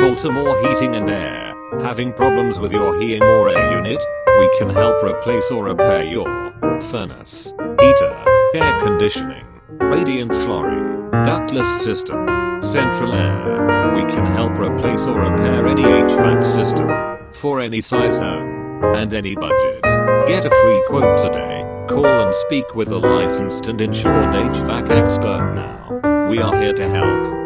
Baltimore Heating and Air. Having problems with your heating or air unit? We can help replace or repair your furnace, heater, air conditioning, radiant flooring, ductless system, central air. We can help replace or repair any HVAC system for any size home and any budget. Get a free quote today. Call and speak with a licensed and insured HVAC expert now. We are here to help.